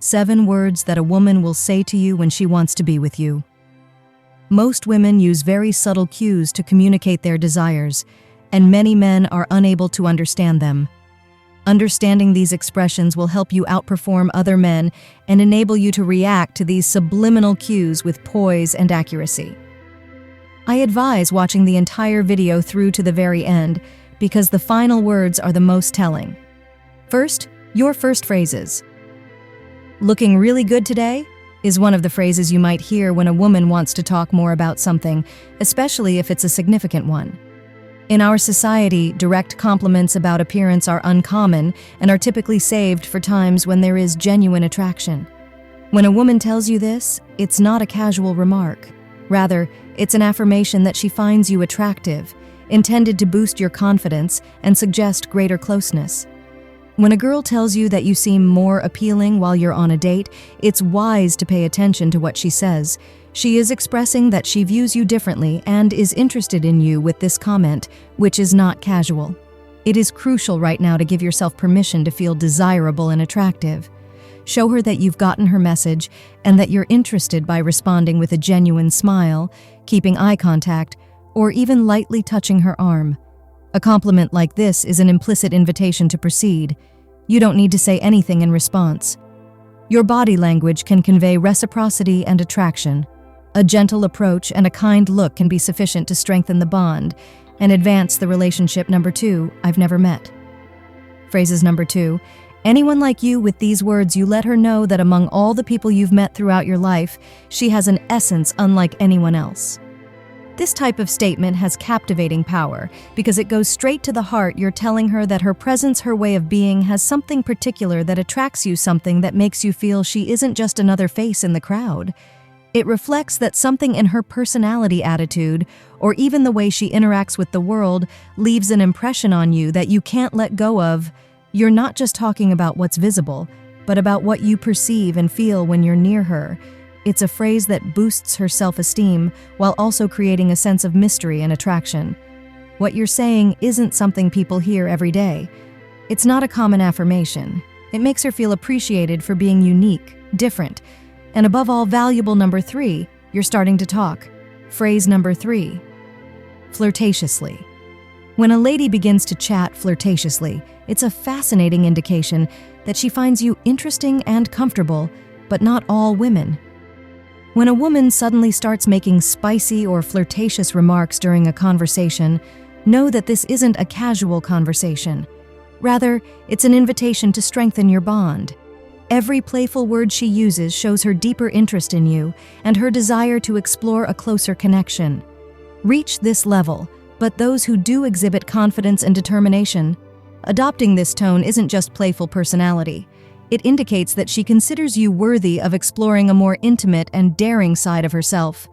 7 words that a woman will say to you when she wants to be with you. Most women use very subtle cues to communicate their desires, and many men are unable to understand them. Understanding these expressions will help you outperform other men and enable you to react to these subliminal cues with poise and accuracy. I advise watching the entire video through to the very end because the final words are the most telling. First, your first phrases. "Looking really good today?" is one of the phrases you might hear when a woman wants to talk more about something, especially if it's a significant one. In our society, direct compliments about appearance are uncommon and are typically saved for times when there is genuine attraction. When a woman tells you this, it's not a casual remark. Rather, it's an affirmation that she finds you attractive, intended to boost your confidence and suggest greater closeness. When a girl tells you that you seem more appealing while you're on a date, it's wise to pay attention to what she says. She is expressing that she views you differently and is interested in you with this comment, which is not casual. It is crucial right now to give yourself permission to feel desirable and attractive. Show her that you've gotten her message and that you're interested by responding with a genuine smile, keeping eye contact, or even lightly touching her arm. A compliment like this is an implicit invitation to proceed. You don't need to say anything in response. Your body language can convey reciprocity and attraction. A gentle approach and a kind look can be sufficient to strengthen the bond and advance the relationship. Number 2, I've never met. Phrases number 2. Anyone like you with these words, you let her know that among all the people you've met throughout your life, she has an essence unlike anyone else. This type of statement has captivating power because it goes straight to the heart. You're telling her that her presence, her way of being, has something particular that attracts you, something that makes you feel she isn't just another face in the crowd. It reflects that something in her personality, attitude, or even the way she interacts with the world leaves an impression on you that you can't let go of. You're not just talking about what's visible, but about what you perceive and feel when you're near her. It's a phrase that boosts her self-esteem while also creating a sense of mystery and attraction. What you're saying isn't something people hear every day. It's not a common affirmation. It makes her feel appreciated for being unique, different, and above all valuable. Number 3, you're starting to talk. Phrase number 3, flirtatiously. When a lady begins to chat flirtatiously, it's a fascinating indication that she finds you interesting and comfortable, but not all women. When a woman suddenly starts making spicy or flirtatious remarks during a conversation, know that this isn't a casual conversation. Rather, it's an invitation to strengthen your bond. Every playful word she uses shows her deeper interest in you and her desire to explore a closer connection. Reach this level, but those who do exhibit confidence and determination. Adopting this tone isn't just playful personality. It indicates that she considers you worthy of exploring a more intimate and daring side of herself.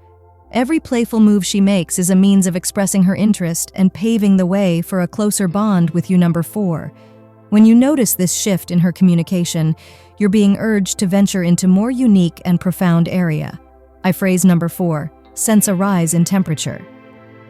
Every playful move she makes is a means of expressing her interest and paving the way for a closer bond with you. Number 4. When you notice this shift in her communication, you're being urged to venture into more unique and profound area. Phrase number 4, sense a rise in temperature.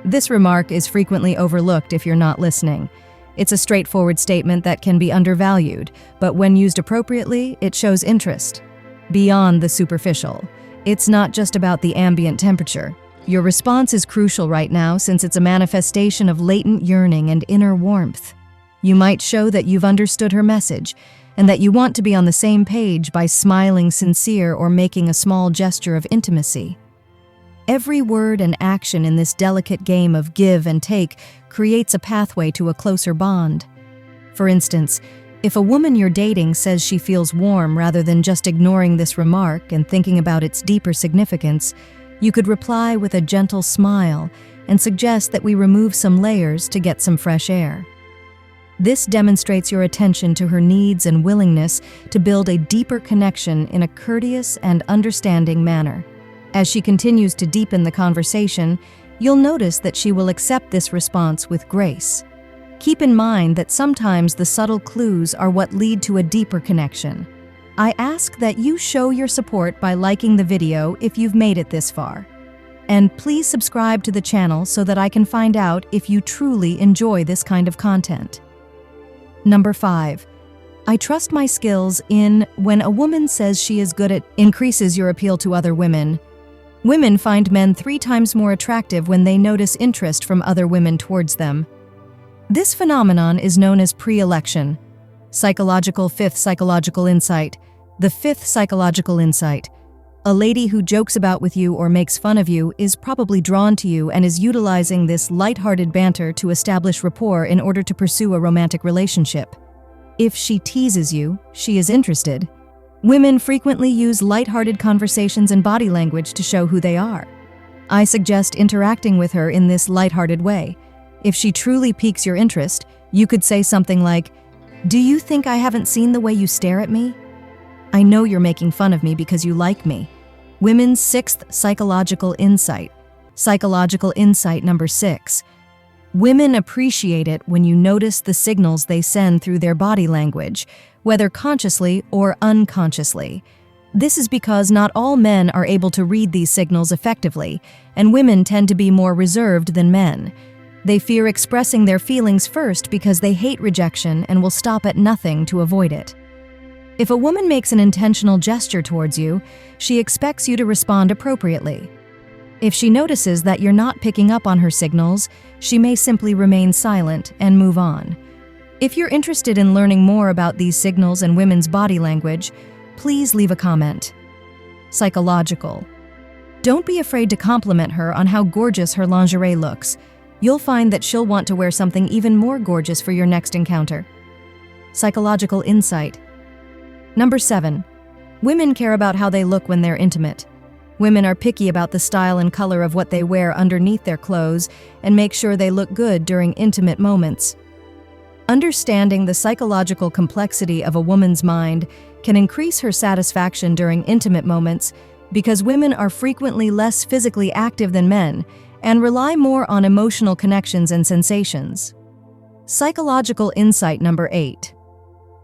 This remark is frequently overlooked if you're not listening. It's a straightforward statement that can be undervalued, but when used appropriately, it shows interest beyond the superficial. It's not just about the ambient temperature. Your response is crucial right now since it's a manifestation of latent yearning and inner warmth. You might show that you've understood her message and that you want to be on the same page by smiling sincere or making a small gesture of intimacy. Every word and action in this delicate game of give and take creates a pathway to a closer bond. For instance, if a woman you're dating says she feels warm rather than just ignoring this remark and thinking about its deeper significance, you could reply with a gentle smile and suggest that we remove some layers to get some fresh air. This demonstrates your attention to her needs and willingness to build a deeper connection in a courteous and understanding manner. As she continues to deepen the conversation, you'll notice that she will accept this response with grace. Keep in mind that sometimes the subtle clues are what lead to a deeper connection. I ask that you show your support by liking the video if you've made it this far. And please subscribe to the channel so that I can find out if you truly enjoy this kind of content. Number 5. I trust my skills in when a woman says she is good at increases your appeal to other women. Women find men 3 times more attractive when they notice interest from other women towards them. This phenomenon is known as pre-election. Fifth psychological insight. The fifth psychological insight. A lady who jokes about with you or makes fun of you is probably drawn to you and is utilizing this lighthearted banter to establish rapport in order to pursue a romantic relationship. If she teases you, she is interested. Women frequently use lighthearted conversations and body language to show who they are. I suggest interacting with her in this lighthearted way. If she truly piques your interest, you could say something like, "Do you think I haven't seen the way you stare at me? I know you're making fun of me because you like me." Women's sixth psychological insight. Psychological insight number 6. Women appreciate it when you notice the signals they send through their body language, whether consciously or unconsciously. This is because not all men are able to read these signals effectively, and women tend to be more reserved than men. They fear expressing their feelings first because they hate rejection and will stop at nothing to avoid it. If a woman makes an intentional gesture towards you, she expects you to respond appropriately. If she notices that you're not picking up on her signals, she may simply remain silent and move on. If you're interested in learning more about these signals and women's body language, please leave a comment. Psychological. Don't be afraid to compliment her on how gorgeous her lingerie looks. You'll find that she'll want to wear something even more gorgeous for your next encounter. Psychological insight. Number 7. Women care about how they look when they're intimate. Women are picky about the style and color of what they wear underneath their clothes and make sure they look good during intimate moments. Understanding the psychological complexity of a woman's mind can increase her satisfaction during intimate moments because women are frequently less physically active than men and rely more on emotional connections and sensations. Psychological insight number 8.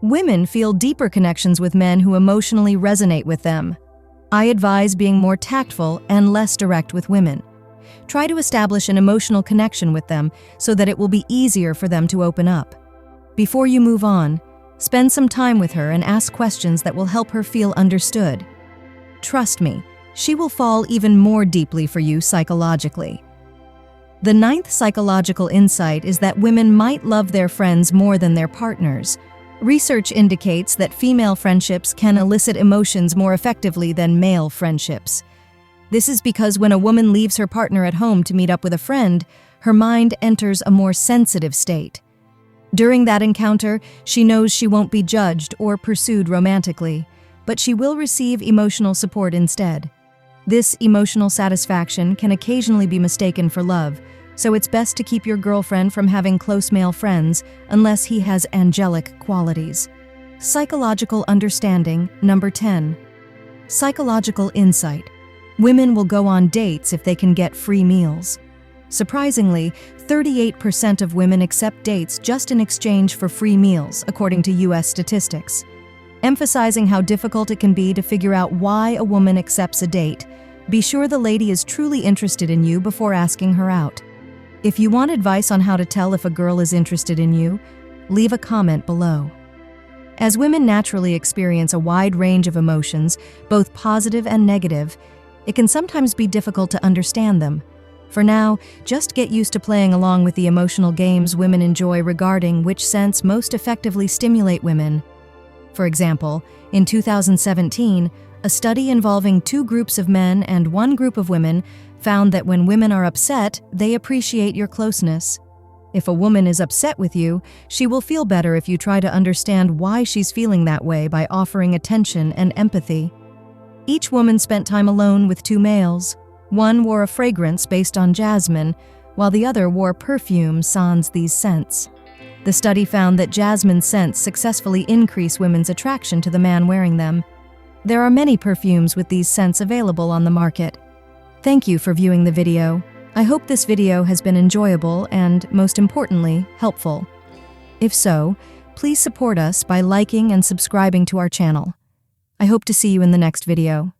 Women feel deeper connections with men who emotionally resonate with them. I advise being more tactful and less direct with women. Try to establish an emotional connection with them so that it will be easier for them to open up. Before you move on, spend some time with her and ask questions that will help her feel understood. Trust me, she will fall even more deeply for you psychologically. The 9th psychological insight is that women might love their friends more than their partners. Research indicates that female friendships can elicit emotions more effectively than male friendships. This is because when a woman leaves her partner at home to meet up with a friend, her mind enters a more sensitive state. During that encounter, she knows she won't be judged or pursued romantically, but she will receive emotional support instead. This emotional satisfaction can occasionally be mistaken for love, so it's best to keep your girlfriend from having close male friends unless he has angelic qualities. Psychological understanding number 10. Psychological insight. Women will go on dates if they can get free meals. Surprisingly, 38% of women accept dates just in exchange for free meals, according to U.S. statistics. Emphasizing how difficult it can be to figure out why a woman accepts a date, be sure the lady is truly interested in you before asking her out. If you want advice on how to tell if a girl is interested in you, leave a comment below. As women naturally experience a wide range of emotions, both positive and negative, it can sometimes be difficult to understand them. For now, just get used to playing along with the emotional games women enjoy regarding which sense most effectively stimulate women. For example, in 2017, a study involving 2 groups of men and 1 group of women found that when women are upset, they appreciate your closeness. If a woman is upset with you, she will feel better if you try to understand why she's feeling that way by offering attention and empathy. Each woman spent time alone with 2 males. One wore a fragrance based on jasmine, while the other wore perfume sans these scents. The study found that jasmine scents successfully increase women's attraction to the man wearing them. There are many perfumes with these scents available on the market. Thank you for viewing the video. I hope this video has been enjoyable and, most importantly, helpful. If so, please support us by liking and subscribing to our channel. I hope to see you in the next video.